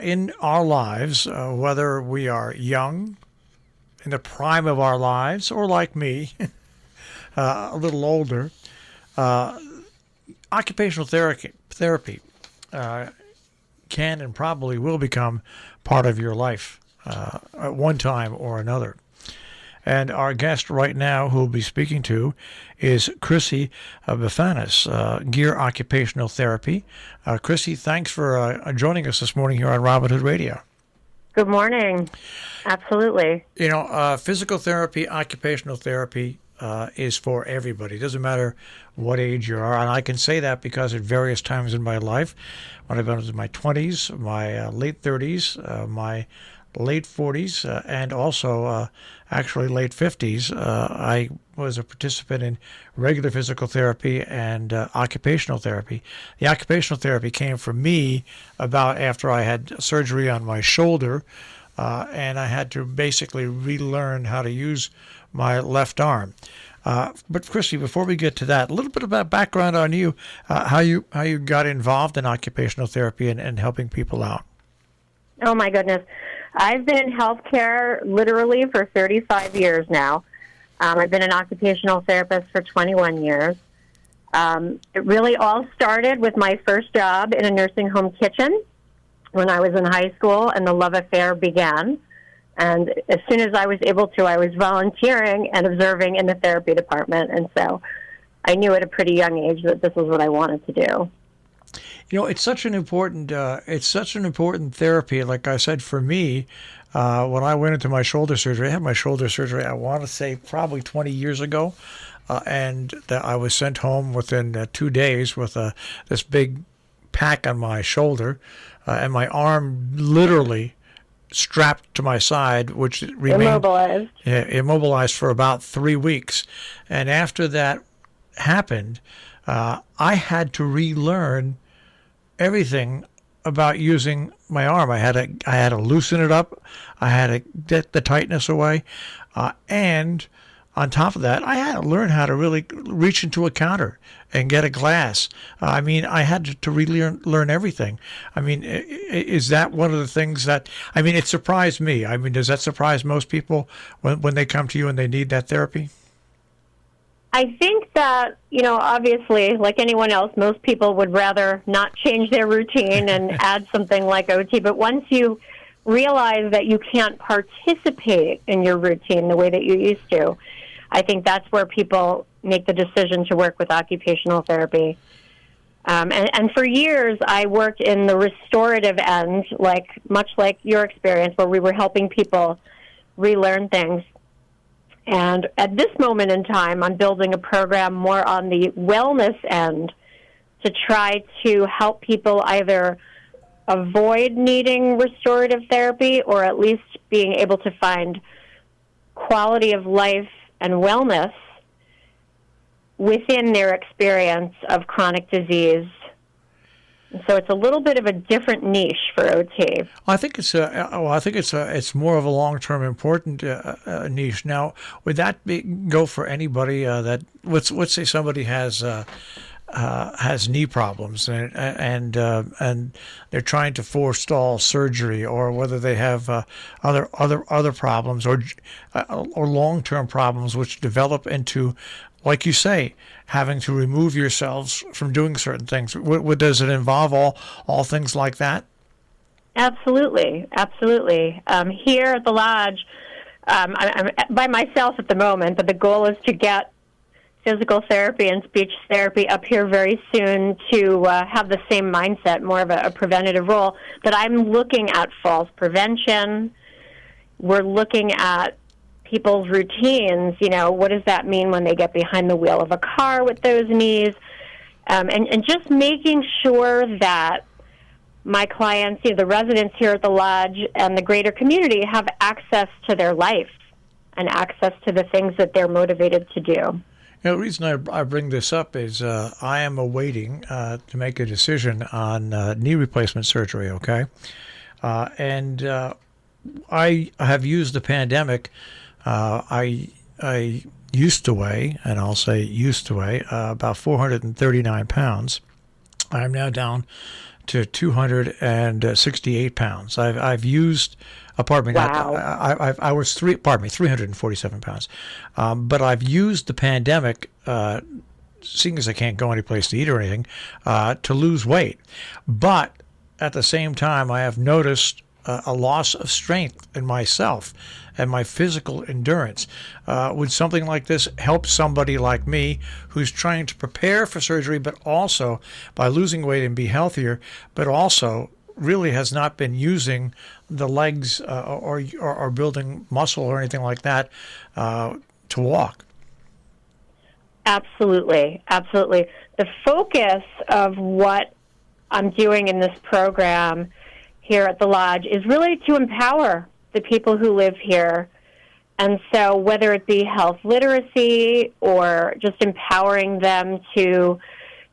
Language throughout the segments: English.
in our lives, whether we are young, in the prime of our lives, or like me, a little older, uh, occupational therapy can and probably will become part of your life at one time or another. And our guest right now, who we'll be speaking to, is Chrissy Befanis, Geer Occupational Therapy. Chrissy, thanks for joining us this morning here on Robin Hood Radio. Good morning. Absolutely. You know, physical therapy, occupational therapy is for everybody. It doesn't matter what age you are. And I can say that because at various times in my life, when I was in my 20s, my late 30s, my late 40s, and also actually late 50s, I was a participant in regular physical therapy and occupational therapy. The occupational therapy came from me about after I had surgery on my shoulder, and I had to basically relearn how to use my left arm. But Chrissy, before we get to that, a little bit about background on you, how you got involved in occupational therapy and helping people out. Oh, my goodness. I've been in healthcare literally for 35 years now. I've been an occupational therapist for 21 years. It really all started with my first job in a nursing home kitchen when I was in high school, and the love affair began. And as soon as I was able to, I was volunteering and observing in the therapy department. And so I knew at a pretty young age that this was what I wanted to do. You know, it's such an important therapy. Like I said, for me, when I went into my shoulder surgery, I had my shoulder surgery, I want to say probably 20 years ago. And I was sent home within 2 days with this big pack on my shoulder, and my arm literally strapped to my side, which remained immobilized for about 3 weeks. And after that happened, I had to relearn everything about using my arm. I had to loosen it up. I had to get the tightness away, and on top of that, I had to learn how to really reach into a counter and get a glass. I mean, I had to really learn everything. I mean, is that one of the things that, I mean, it surprised me. I mean, does that surprise most people when they come to you and they need that therapy? I think that, you know, obviously, like anyone else, most people would rather not change their routine and add something like OT. But once you realize that you can't participate in your routine the way that you used to, I think that's where people make the decision to work with occupational therapy. And for years, I worked in the restorative end, much like your experience, where we were helping people relearn things. And at this moment in time, I'm building a program more on the wellness end to try to help people either avoid needing restorative therapy or at least being able to find quality of life and wellness within their experience of chronic disease. And so it's a little bit of a different niche for OT. I think it's more of a long-term important niche. Now, would that go for anybody that let's say somebody has knee problems and they're trying to forestall surgery, or whether they have other problems or long-term problems which develop into, like you say, having to remove yourselves from doing certain things. Does it involve all things like that? Absolutely. Here at the Lodge, I'm by myself at the moment, but the goal is to get physical therapy and speech therapy up here very soon to have the same mindset, more of a preventative role. But I'm looking at falls prevention. We're looking at people's routines. You know, what does that mean when they get behind the wheel of a car with those knees? And just making sure that my clients, the residents here at the Lodge and the greater community have access to their life and access to the things that they're motivated to do. You know, the reason I bring this up is I am awaiting to make a decision on knee replacement surgery, okay? And I have used the pandemic. I used to weigh, and I'll say used to weigh, about 439 pounds. I'm now down to 268 pounds. I've used, pardon me, Wow. I was 347 pounds. But I've used the pandemic, seeing as I can't go anyplace to eat or anything, to lose weight. But at the same time, I have noticed a loss of strength in myself and my physical endurance. Would something like this help somebody like me who's trying to prepare for surgery, but also by losing weight and be healthier, but also really has not been using the legs or building muscle or anything like that to walk? Absolutely. Absolutely. The focus of what I'm doing in this program here at the Lodge is really to empower the people who live here. And so whether it be health literacy or just empowering them to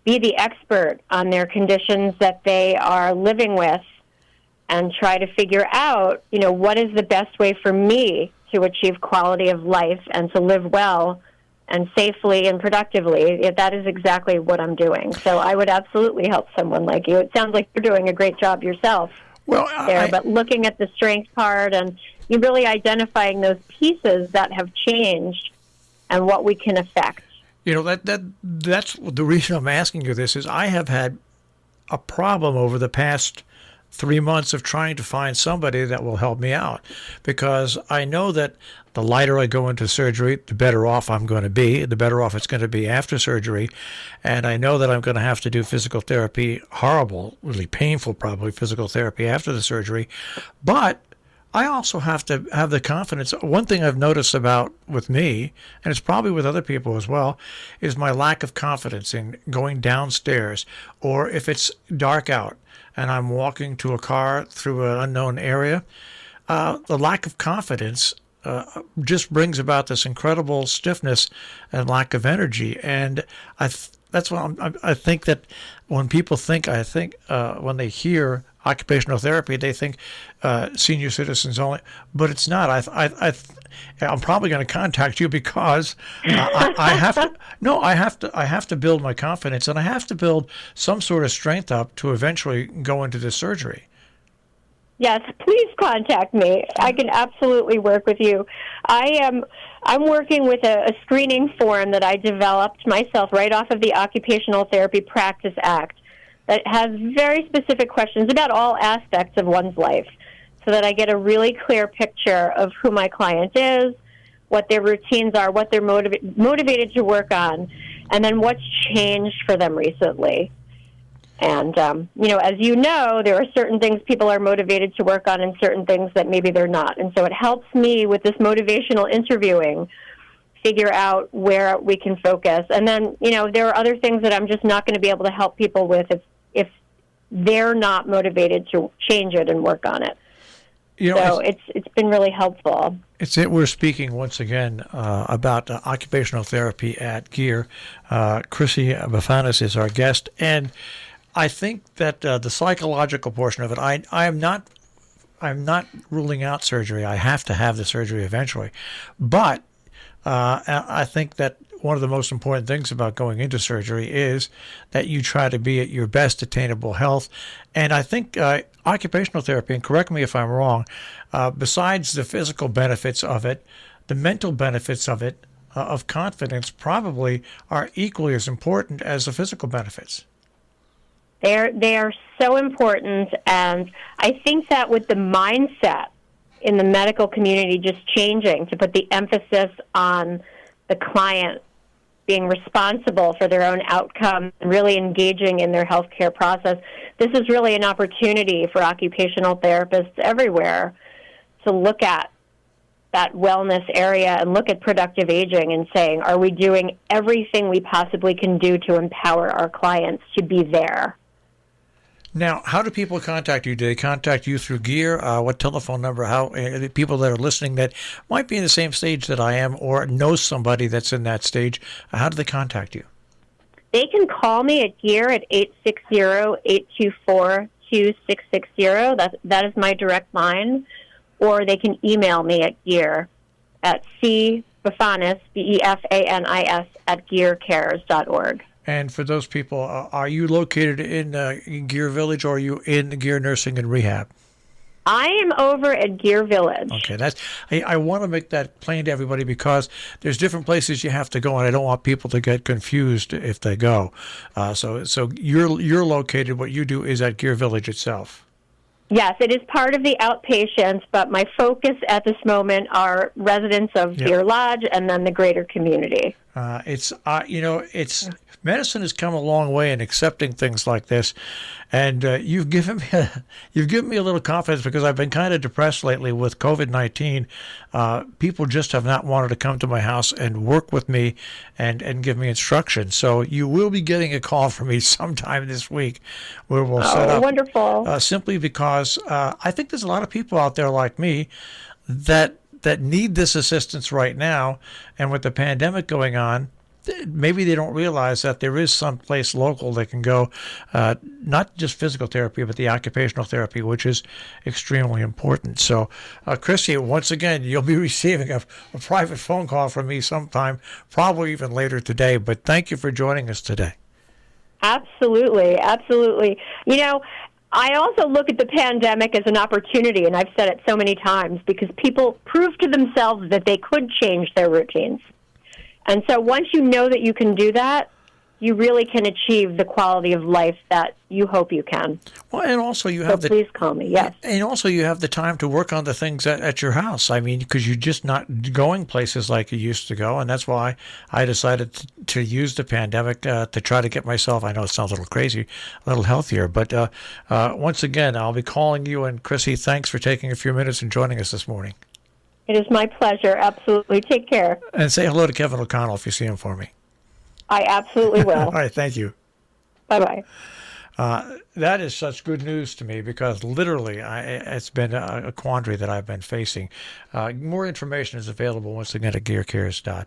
be the expert on their conditions that they are living with and try to figure out, what is the best way for me to achieve quality of life and to live well and safely and productively. That is exactly what I'm doing. So I would absolutely help someone like you. It sounds like you're doing a great job yourself but looking at the strength part and you really identifying those pieces that have changed and what we can affect. That's the reason I'm asking you this is I have had a problem over the past 3 months of trying to find somebody that will help me out, because I know that the lighter I go into surgery, the better off I'm going to be, the better off it's going to be after surgery. And I know that I'm going to have to do physical therapy, horrible, really painful probably physical therapy after the surgery. But I also have to have the confidence. One thing I've noticed about with me, and it's probably with other people as well, is my lack of confidence in going downstairs, or if it's dark out and I'm walking to a car through an unknown area, the lack of confidence just brings about this incredible stiffness and lack of energy. And that's what I think that when people think, when they hear occupational therapy, they think senior citizens only, but it's not. I'm probably going to contact you because I have to. No, I have to build my confidence, and I have to build some sort of strength up to eventually go into this surgery. Yes, please contact me. I can absolutely work with you. I'm working with a screening form that I developed myself right off of the Occupational Therapy Practice Act that has very specific questions about all aspects of one's life, so that I get a really clear picture of who my client is, what their routines are, what they're motivated to work on, and then what's changed for them recently. And, as you know, there are certain things people are motivated to work on and certain things that maybe they're not. And so it helps me with this motivational interviewing figure out where we can focus. And then, there are other things that I'm just not going to be able to help people with if they're not motivated to change it and work on it. So it's been really helpful. We're speaking once again about occupational therapy at Geer. Chrissy Befanis is our guest, and I think that the psychological portion of it, I'm not ruling out surgery. I have to have the surgery eventually, but I think that one of the most important things about going into surgery is that you try to be at your best attainable health. And I think occupational therapy, and correct me if I'm wrong, besides the physical benefits of it, the mental benefits of it, of confidence, probably are equally as important as the physical benefits. They are so important, and I think that with the mindset in the medical community just changing to put the emphasis on the client being responsible for their own outcome and really engaging in their healthcare process, this is really an opportunity for occupational therapists everywhere to look at that wellness area and look at productive aging and saying, are we doing everything we possibly can do to empower our clients to be there? Now, how do people contact you? Do they contact you through Geer? What telephone number? How people that are listening that might be in the same stage that I am or know somebody that's in that stage, how do they contact you? They can call me at Geer at 860-824-2660. That is my direct line. Or they can email me at Geer at cbefanis, Befanis, @geercares.org. And for those people, are you located in Geer Village, or are you in Geer Nursing and Rehab? I am over at Geer Village. Okay, I want to make that plain to everybody because there's different places you have to go, and I don't want people to get confused if they go. So you're located. What you do is at Geer Village itself. Yes, it is part of the outpatients, but my focus at this moment are residents of Geer Lodge and then the greater community. It's medicine has come a long way in accepting things like this, and you've given me a little confidence because I've been kind of depressed lately with COVID-19. People just have not wanted to come to my house and work with me and give me instructions. So you will be getting a call from me sometime this week where we'll set up. Wonderful. Simply because I think there's a lot of people out there like me that need this assistance right now, and with the pandemic going on, maybe they don't realize that there is some place local they can go, not just physical therapy, but the occupational therapy, which is extremely important. So, Chrissy, once again, you'll be receiving a private phone call from me sometime, probably even later today, but thank you for joining us today. Absolutely, absolutely. I also look at the pandemic as an opportunity, and I've said it so many times, because people proved to themselves that they could change their routines. And so once you know that you can do that, you really can achieve the quality of life that you hope you can. Well, and also you have please call me, yes. And also you have the time to work on the things at your house. I mean, because you're just not going places like you used to go, and that's why I decided to use the pandemic to try to get myself, I know it sounds a little crazy, a little healthier. But once again, I'll be calling you, and Chrissy, thanks for taking a few minutes and joining us this morning. It is my pleasure. Absolutely. Take care. And say hello to Kevin O'Connell if you see him for me. I absolutely will. All right, thank you. Bye-bye. That is such good news to me because literally it's been a quandary that I've been facing. More information is available once again at gearcares.org.